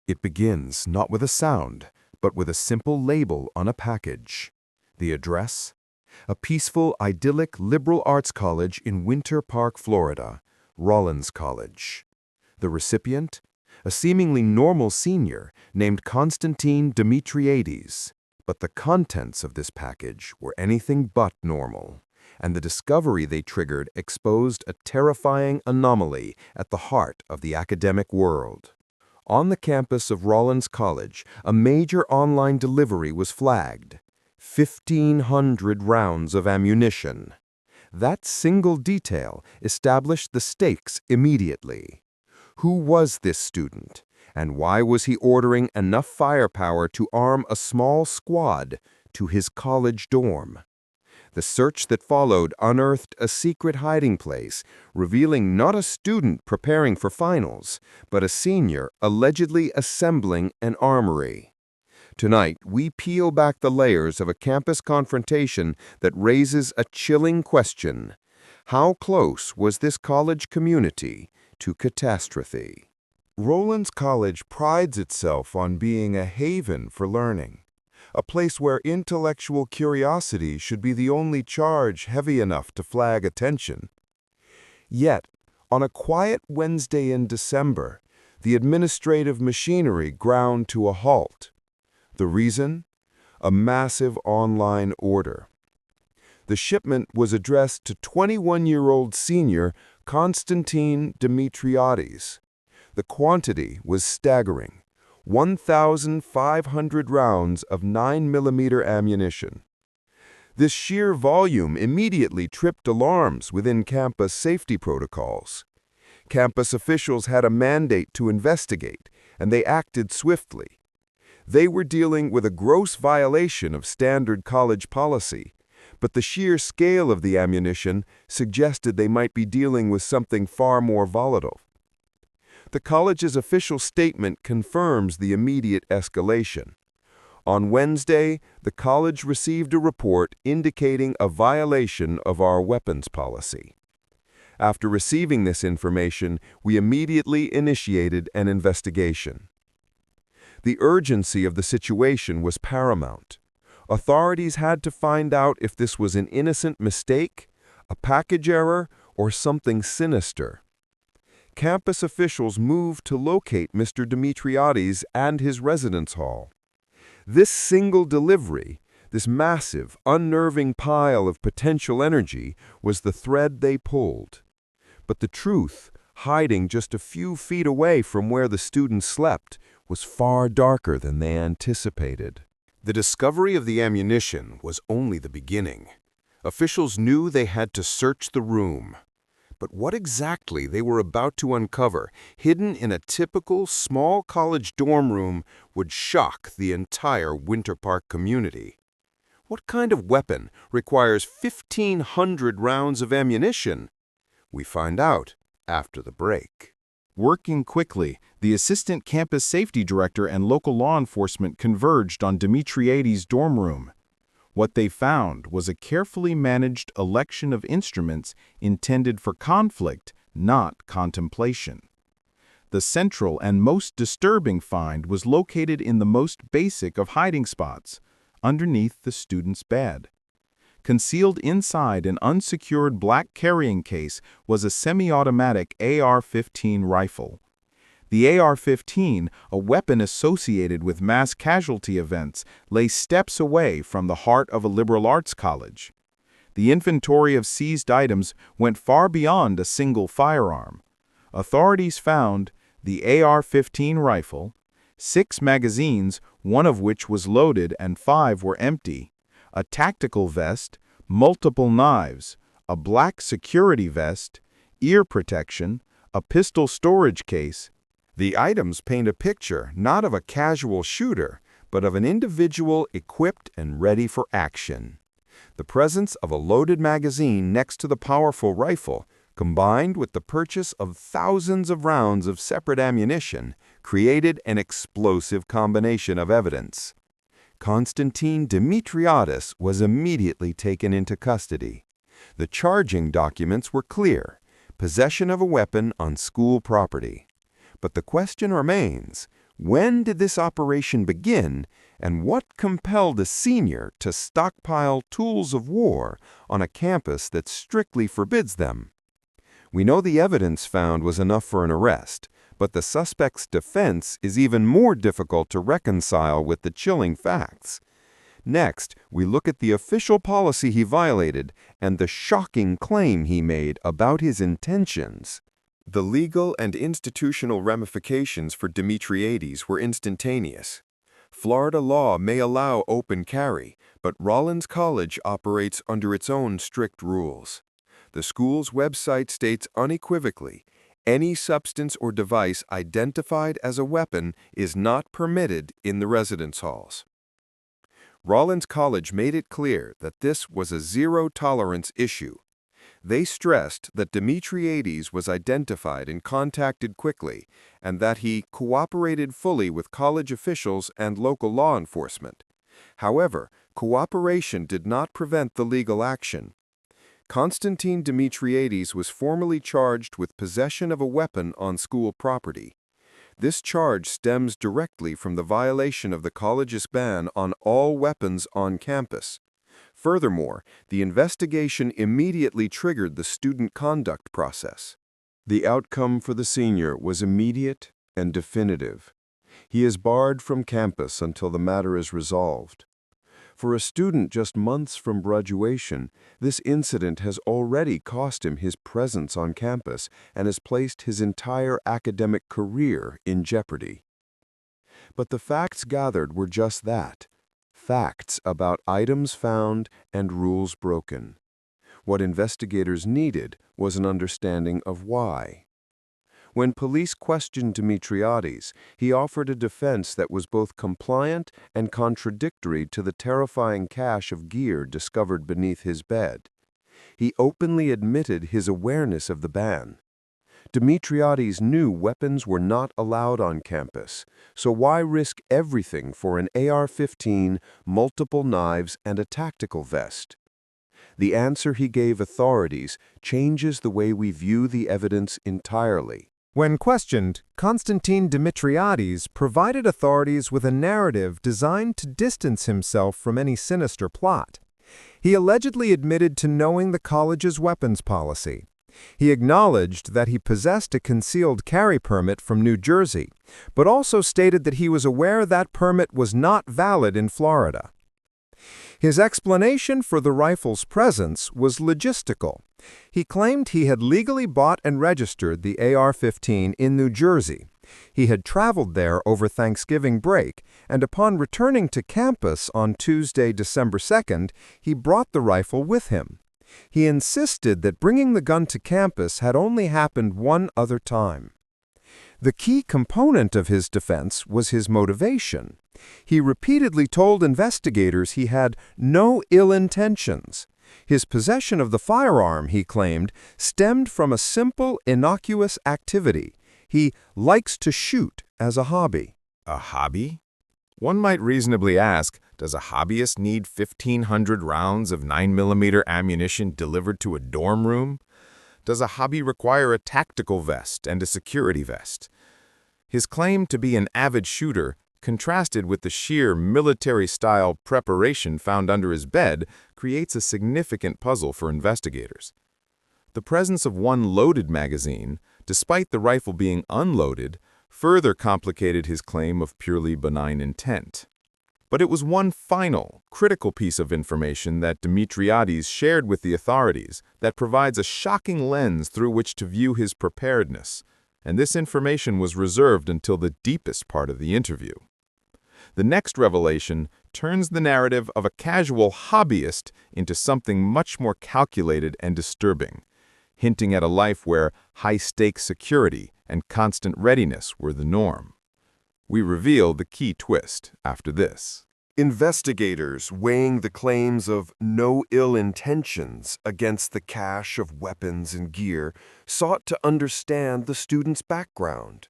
It begins not with a sound, but with a simple label on a package. The address? A peaceful, idyllic liberal arts college in Winter Park, Florida, Rollins College. The recipient? A seemingly normal senior named Constantine Demetriades. But the contents of this package were anything but normal, and the discovery they triggered exposed a terrifying anomaly at the heart of the academic world. On the campus of Rollins College, a major online delivery was flagged. 1,500 rounds of ammunition. That single detail established the stakes immediately. Who was this student, and why was he ordering enough firepower to arm a small squad to his college dorm? The search that followed unearthed a secret hiding place, revealing not a student preparing for finals, but a senior allegedly assembling an armory. Tonight, we peel back the layers of a campus confrontation that raises a chilling question. How close was this college community to catastrophe? Rollins College prides itself on being a haven for learning, a place where intellectual curiosity should be the only charge heavy enough to flag attention. Yet, on a quiet Wednesday in December, the administrative machinery ground to a halt. The reason? A massive online order. The shipment was addressed to 21-year-old senior Constantine Demetriades. The quantity was staggering: 1,500 rounds of 9mm ammunition. This sheer volume immediately tripped alarms within campus safety protocols. Campus officials had a mandate to investigate, and they acted swiftly. They were dealing with a gross violation of standard college policy, but the sheer scale of the ammunition suggested they might be dealing with something far more volatile. The college's official statement confirms the immediate escalation. On Wednesday, the college received a report indicating a violation of our weapons policy. After receiving this information, we immediately initiated an investigation. The urgency of the situation was paramount. Authorities had to find out if this was an innocent mistake, a package error, or something sinister. Campus officials moved to locate Mr. Demetriades and his residence hall. This single delivery, this massive, unnerving pile of potential energy, was the thread they pulled. But the truth, hiding just a few feet away from where the students slept, was far darker than they anticipated. The discovery of the ammunition was only the beginning. Officials knew they had to search the room. But what exactly they were about to uncover, hidden in a typical small college dorm room, would shock the entire Winter Park community. What kind of weapon requires 1,500 rounds of ammunition? We find out after the break. Working quickly, the assistant campus safety director and local law enforcement converged on Demetriades' dorm room. What they found was a carefully managed election of instruments intended for conflict, not contemplation. The central and most disturbing find was located in the most basic of hiding spots, underneath the student's bed. Concealed inside an unsecured black carrying case was a semi-automatic AR-15 rifle. The AR-15, a weapon associated with mass casualty events, lay steps away from the heart of a liberal arts college. The inventory of seized items went far beyond a single firearm. Authorities found the AR-15 rifle, 6 magazines, one of which was loaded and 5 were empty, a tactical vest, multiple knives, a black security vest, ear protection, a pistol storage case. The items paint a picture not of a casual shooter, but of an individual equipped and ready for action. The presence of a loaded magazine next to the powerful rifle, combined with the purchase of thousands of rounds of separate ammunition, created an explosive combination of evidence. Constantine Demetriades was immediately taken into custody. The charging documents were clear: possession of a weapon on school property. But the question remains, When did this operation begin, and what compelled a senior to stockpile tools of war on a campus that strictly forbids them? We know the evidence found was enough for an arrest, but the suspect's defense is even more difficult to reconcile with the chilling facts. Next, we look at the official policy he violated and the shocking claim he made about his intentions. The legal and institutional ramifications for Demetriades were instantaneous. Florida law may allow open carry, but Rollins College operates under its own strict rules. The school's website states unequivocally, any substance or device identified as a weapon is not permitted in the residence halls. Rollins College made it clear that this was a zero-tolerance issue. They stressed that Demetriades was identified and contacted quickly, and that he cooperated fully with college officials and local law enforcement. However, cooperation did not prevent the legal action. Constantine Demetriades was formally charged with possession of a weapon on school property. This charge stems directly from the violation of the college's ban on all weapons on campus. Furthermore, the investigation immediately triggered the student conduct process. The outcome for the senior was immediate and definitive. He is barred from campus until the matter is resolved. For a student just months from graduation, this incident has already cost him his presence on campus and has placed his entire academic career in jeopardy. But the facts gathered were just that, facts about items found and rules broken. What investigators needed was an understanding of why. When police questioned Demetriades, he offered a defense that was both compliant and contradictory to the terrifying cache of gear discovered beneath his bed. He openly admitted his awareness of the ban. Demetriades knew weapons were not allowed on campus, so why risk everything for an AR-15, multiple knives, and a tactical vest? The answer he gave authorities changes the way we view the evidence entirely. When questioned, Constantine Demetriades provided authorities with a narrative designed to distance himself from any sinister plot. He allegedly admitted to knowing the college's weapons policy. He acknowledged that he possessed a concealed carry permit from New Jersey, but also stated that he was aware that permit was not valid in Florida. His explanation for the rifle's presence was logistical. He claimed he had legally bought and registered the AR-15 in New Jersey. He had traveled there over Thanksgiving break, and upon returning to campus on Tuesday, December 2nd, he brought the rifle with him. He insisted that bringing the gun to campus had only happened one other time. The key component of his defense was his motivation. He repeatedly told investigators he had no ill intentions. His possession of the firearm, he claimed, stemmed from a simple, innocuous activity. He likes to shoot as a hobby. A hobby? One might reasonably ask, does a hobbyist need 1,500 rounds of 9mm ammunition delivered to a dorm room? Does a hobby require a tactical vest and a security vest? His claim to be an avid shooter, contrasted with the sheer military-style preparation found under his bed, creates a significant puzzle for investigators. The presence of one loaded magazine, despite the rifle being unloaded, further complicated his claim of purely benign intent. But it was one final, critical piece of information that Demetriades shared with the authorities that provides a shocking lens through which to view his preparedness, and this information was reserved until the deepest part of the interview. The next revelation turns the narrative of a casual hobbyist into something much more calculated and disturbing, hinting at a life where high-stakes security and constant readiness were the norm. We reveal the key twist after this. Investigators, weighing the claims of no ill intentions against the cache of weapons and gear, sought to understand the student's background.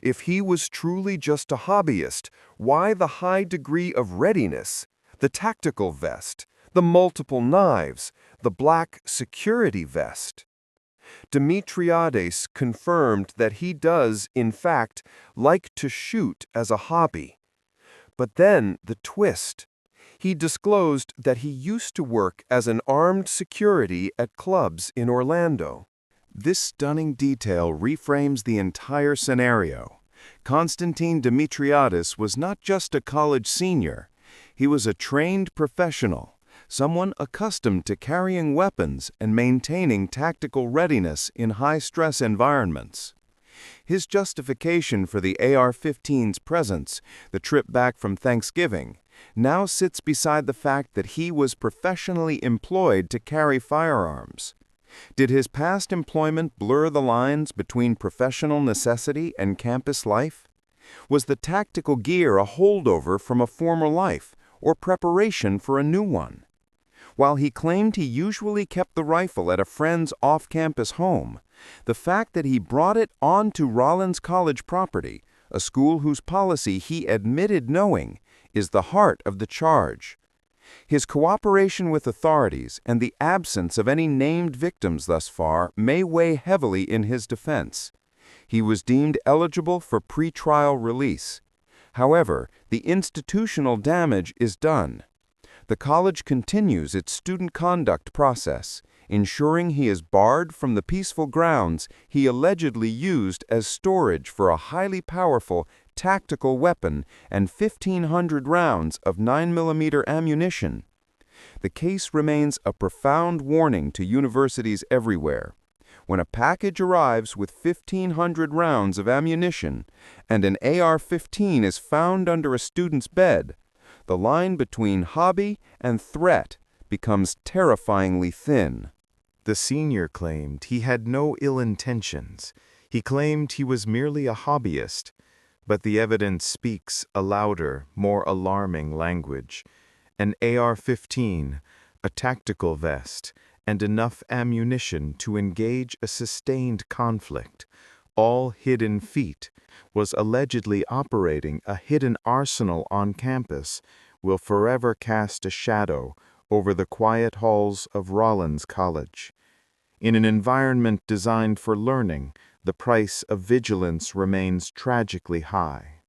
If he was truly just a hobbyist, why the high degree of readiness, the tactical vest, the multiple knives, the black security vest? Demetriades confirmed that he does, in fact, like to shoot as a hobby. But then the twist. He disclosed that he used to work as an armed security at clubs in Orlando. This stunning detail reframes the entire scenario. Constantine Demetriades was not just a college senior. He was a trained professional, someone accustomed to carrying weapons and maintaining tactical readiness in high-stress environments. His justification for the AR-15's presence, the trip back from Thanksgiving, now sits beside the fact that he was professionally employed to carry firearms. Did his past employment blur the lines between professional necessity and campus life? Was the tactical gear a holdover from a former life or preparation for a new one? While he claimed he usually kept the rifle at a friend's off-campus home, the fact that he brought it onto Rollins College property, a school whose policy he admitted knowing, is the heart of the charge. His cooperation with authorities and the absence of any named victims thus far may weigh heavily in his defense. He was deemed eligible for pretrial release. However, the institutional damage is done. The college continues its student conduct process, ensuring he is barred from the peaceful grounds he allegedly used as storage for a highly powerful tactical weapon and 1,500 rounds of 9mm ammunition. The case remains a profound warning to universities everywhere. When a package arrives with 1,500 rounds of ammunition and an AR-15 is found under a student's bed, the line between hobby and threat becomes terrifyingly thin. The senior claimed he had no ill intentions. He claimed he was merely a hobbyist. But the evidence speaks a louder, more alarming language. An AR-15, a tactical vest, and enough ammunition to engage a sustained conflict, all hidden feet, was allegedly operating a hidden arsenal on campus, will forever cast a shadow over the quiet halls of Rollins College. In an environment designed for learning, the price of vigilance remains tragically high.